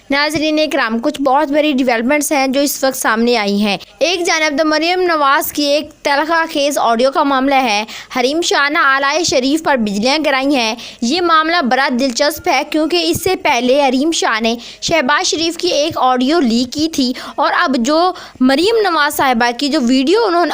नाज़रीन इकराम, कुछ बहुत बड़ी डेवलपमेंट्स हैं जो इस वक्त सामने आई हैं। एक जानब तो मरियम नवाज की एक तलखा खेज ऑडियो का मामला है। हरीम शाह ने आला शरीफ पर बिजलियां गिराई हैं। ये मामला बड़ा दिलचस्प है क्योंकि इससे पहले हरीम शाह ने शहबाज शरीफ की एक ऑडियो लीक की थी और अब जो मरियम नवाज साहिबा की जो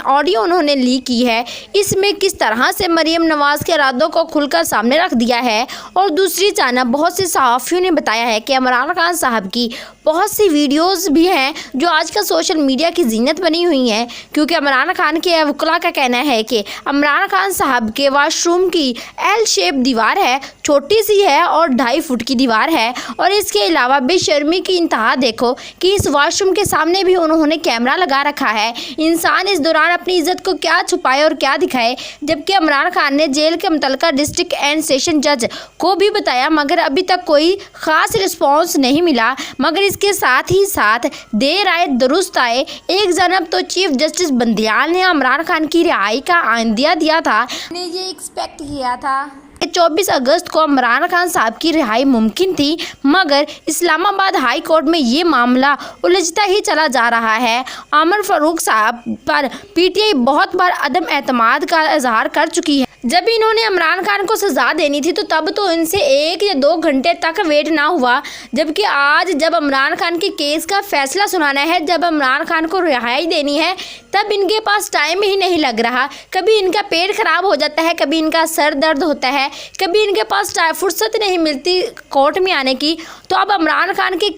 ऑडियो उन्होंने लीक की है, इसमें किस तरह से मरियम नवाज के इरादों को खुलकर सामने रख दिया है। और दूसरी जानब बहुत से सहाफ़ियों ने बताया है कि इमरान खान साहब की बहुत सी वीडियोस भी हैं जो आजकल सोशल मीडिया की जीनत बनी हुई हैं, क्योंकि इमरान खान के वकला का कहना है कि इमरान खान साहब के वाशरूम की एल शेप दीवार है, छोटी सी है और 2.5 फुट की दीवार है। और इसके अलावा बेशर्मी की इंतहा देखो कि इस वाशरूम के सामने भी उन्होंने कैमरा लगा रखा है। इंसान इस दौरान अपनी इज्जत को क्या छुपाए और क्या दिखाए, जबकि इमरान खान ने जेल के मुतल्लिका डिस्ट्रिक्ट एंड सेशन जज को भी बताया, मगर अभी तक कोई ख़ास रिस्पॉन्स नहीं मिला। मगर इसके साथ ही साथ देर आए दुरुस्त आए। एक जानब तो चीफ जस्टिस बंदियाल ने इमरान खान की रिहाई का आइंदिया दिया था, ने ये एक्सपेक्ट किया था 24 अगस्त को इमरान खान साहब की रिहाई मुमकिन थी, मगर इस्लामाबाद हाई कोर्ट में ये मामला उलझता ही चला जा रहा है। उमर फारूक साहब पर पीटीआई बहुत बार अदम एतमाद का इजहार कर चुकी है। जब इन्होंने इमरान खान को सज़ा देनी थी तो तब तो इनसे 1 या 2 घंटे तक वेट ना हुआ, जबकि आज जब इमरान खान के केस का फैसला सुनाना है, जब इमरान खान को रिहाई देनी है, तब इनके पास टाइम ही नहीं लग रहा। कभी इनका पेट ख़राब हो जाता है, कभी इनका सर दर्द होता है, कभी इनके पास फुर्सत नहीं मिलती कोर्ट में आने की। तो अब इमरान खान के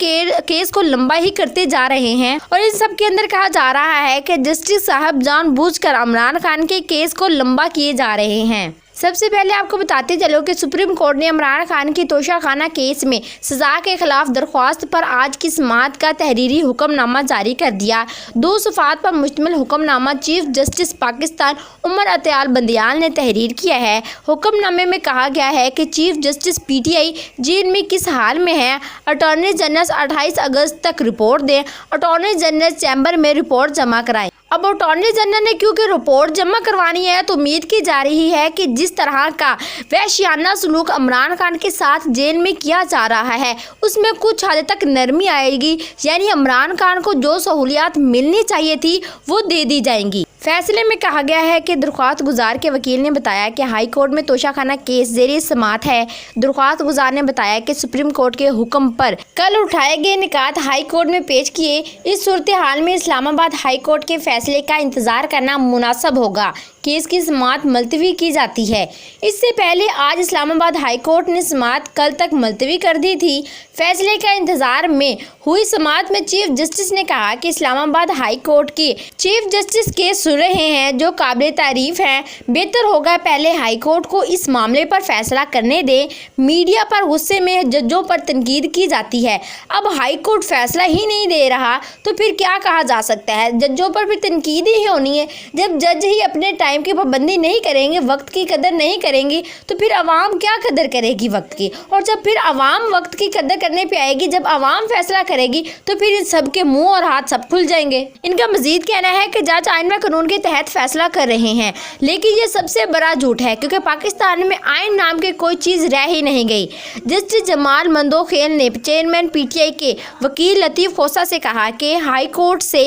केस को लंबा ही करते जा रहे हैं। और इन सब के अंदर कहा जा रहा है कि जस्टिस साहब जानबूझकर इमरान खान के केस को लंबा किए जा रहे हैं। सबसे पहले आपको बताते चलो कि सुप्रीम कोर्ट ने इमरान खान की तोशाखाना केस में सज़ा के खिलाफ दरख्वास्त पर आज की समाअत का तहरीरी हुक्मनामा जारी कर दिया। 2 सफ़ात पर मुश्तमिल हुक्मनामा चीफ जस्टिस पाकिस्तान उमर अतयाल बंदियाल ने तहरीर किया है। हुक्मनामे में कहा गया है कि चीफ जस्टिस पीटीआई जेल में किस हाल में है, अटॉर्नी जनरल 28 अगस्त तक रिपोर्ट दें। अटॉर्नी जनरल चैम्बर में रिपोर्ट जमा कराएं। अब अटॉर्नी जनरल ने क्योंकि रिपोर्ट जमा करवानी है तो उम्मीद की जा रही है कि जिस तरह का वहशियाना सलूक इमरान खान के साथ जेल में किया जा रहा है उसमें कुछ हद तक नरमी आएगी, यानी इमरान खान को जो सहूलियात मिलनी चाहिए थी वो दे दी जाएंगी। फैसले में कहा गया है कि दरख्वास्त गुजार के वकील ने बताया कि हाई कोर्ट में तोशाखाना केस ज़ेरे समाअत है। दरख्वास्त गुजार ने बताया कि सुप्रीम कोर्ट के हुक्म पर कल उठाए गए निकात हाई कोर्ट में पेश किए। इस सूरत हाल में इस्लामाबाद हाई कोर्ट के फैसले का इंतज़ार करना मुनासिब होगा। केस की समाअत मुलतवी की जाती है। इससे पहले आज इस्लामाबाद हाई कोर्ट ने समाअत कल तक मुलतवी कर दी थी। फैसले का इंतज़ार में हुई समाअत में चीफ जस्टिस ने कहा कि इस्लामाबाद हाई कोर्ट के चीफ जस्टिस केस सुन रहे हैं जो काबिल तारीफ हैं। बेहतर होगा पहले हाई कोर्ट को इस मामले पर फैसला करने दें। मीडिया पर गुस्से में जजों पर तनकीद की जाती है। अब हाई कोर्ट फैसला ही नहीं दे रहा तो फिर क्या कहा जा सकता है, जजों पर फिर तनकीद ही होनी है। जब जज ही अपने टाइम की पाबंदी नहीं करेंगे, वक्त की कदर नहीं करेंगी, तो फिर आवाम क्या कदर करेगी वक्त की। और जब फिर आवाम वक्त की कदर करने पे आएगी, जब आवाम फैसला करेगी, तो फिर इन सब के मुंह और हाथ सब खुल जाएंगे। इनका मजीद कहना है कि जज आइन व कानून के तहत फैसला कर रहे हैं, लेकिन ये सबसे बड़ा झूठ है क्योंकि पाकिस्तान में आइन नाम की कोई चीज़ रह ही नहीं गई। जस्टिस जमाल मंदोखेल ने चेयरमैन पीटीआई के वकील लतीफ़ खोसा से कहा कि हाई कोर्ट से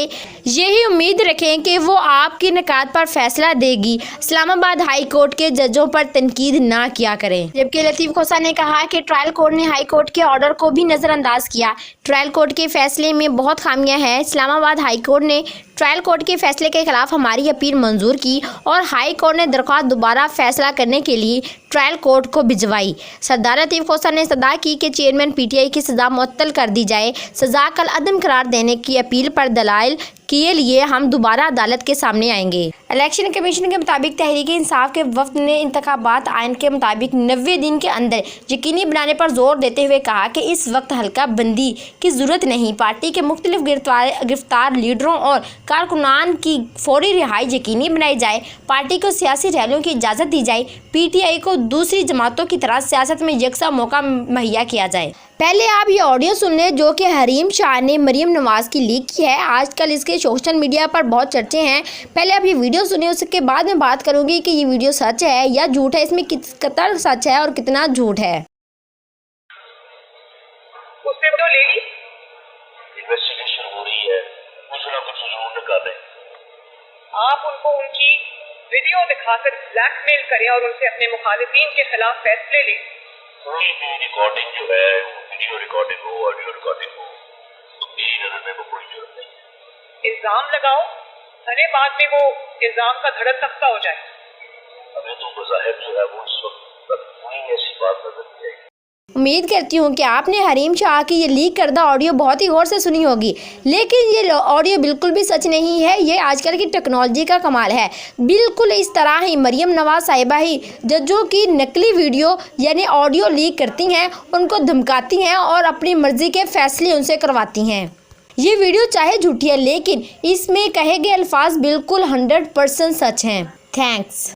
यही उम्मीद रखें कि वो आपकी निकात पर फैसला देगी। इस्लामाबाद हाई कोर्ट के जजों पर तनकीद ना किया करें। जबकि लतीफ़ खोसा ने कहा कि ट्रायल कोर्ट ने हाई कोर्ट के ऑर्डर को भी नज़रअंदाज किया। ट्रायल कोर्ट के फैसले में बहुत खामियां हैं। इस्लामाबाद हाई कोर्ट ने ट्रायल कोर्ट के फैसले के खिलाफ हमारी अपील मंजूर की और हाई कोर्ट ने दरख्वास्त दोबारा फैसला करने के लिए ट्रायल कोर्ट को भिजवाई। सरदार लतीफ़ खोसा ने सदा की कि चेयरमैन पीटीआई की सज़ा मुअत्तल कर दी जाए। सज़ा कल अदम करार देने की अपील पर दलाइल के लिए हम दोबारा अदालत के सामने आएंगे। इलेक्शन कमीशन के मुताबिक तहरीक इंसाफ के वफ्द ने इंतखाबात आइन के मुताबिक 90 दिन के अंदर यकीनी बनाने पर जोर देते हुए कहा कि इस वक्त हल्का बंदी की ज़रूरत नहीं। पार्टी के मुख्तलिफ गिरफ्तार लीडरों और कारकुनान की फौरी रिहाई यकीनी बनाई जाए। पार्टी को सियासी रैलियों की इजाज़त दी जाए। पीटीआई को दूसरी जमातों की तरह सियासत में यकसा मौका मुहैया किया जाए। पहले आप ये ऑडियो सुन लें जो कि हरीम शाह ने मरियम नवाज़ की लीक की है। आजकल इसके सोशल मीडिया पर बहुत चर्चे हैं। पहले आप ये वीडियो सुनिए, उसके बाद में बात करूंगी कि ये वीडियो सच है या झूठ है, इसमें कितना सच है और कितना झूठ है। उसने तो ले ली آپ ان کو ان کی ویڈیو دکھا کر بلیک میل کریں اور ان سے اپنے مخالفین کے خلاف فیصلے لیں. کوئی بھی ریکارڈنگ جو ہے ویڈیو ریکارڈنگ ہو آڈیو ریکارڈنگ ہو تو میری نظر میں وہ کوئی جرم نہیں. الزام لگاؤ بھلے بعد میں وہ الزام کا دھڑک تختہ ہو جائے. ہمیں تو بظاہر جو ہے وہ اس وقت تک کوئی ایسی بات نظر نہیں آئی. امید کرتی ہوں کہ آپ نے حریم شاہ کی یہ لیک کردہ آڈیو بہت ہی غور سے سنی ہوگی، لیکن یہ آڈیو بالکل بھی سچ نہیں ہے. یہ آج کل کی ٹیکنالوجی کا کمال ہے. بالکل اس طرح ہی مریم نواز صاحبہ ہی ججوں کی نقلی ویڈیو یعنی آڈیو لیک کرتی ہیں، ان کو دھمکاتی ہیں اور اپنی مرضی کے فیصلے ان سے کرواتی ہیں. یہ ویڈیو چاہے جھوٹی ہے لیکن اس میں کہے گئے الفاظ بالکل 100% سچ ہیں. تھینکس.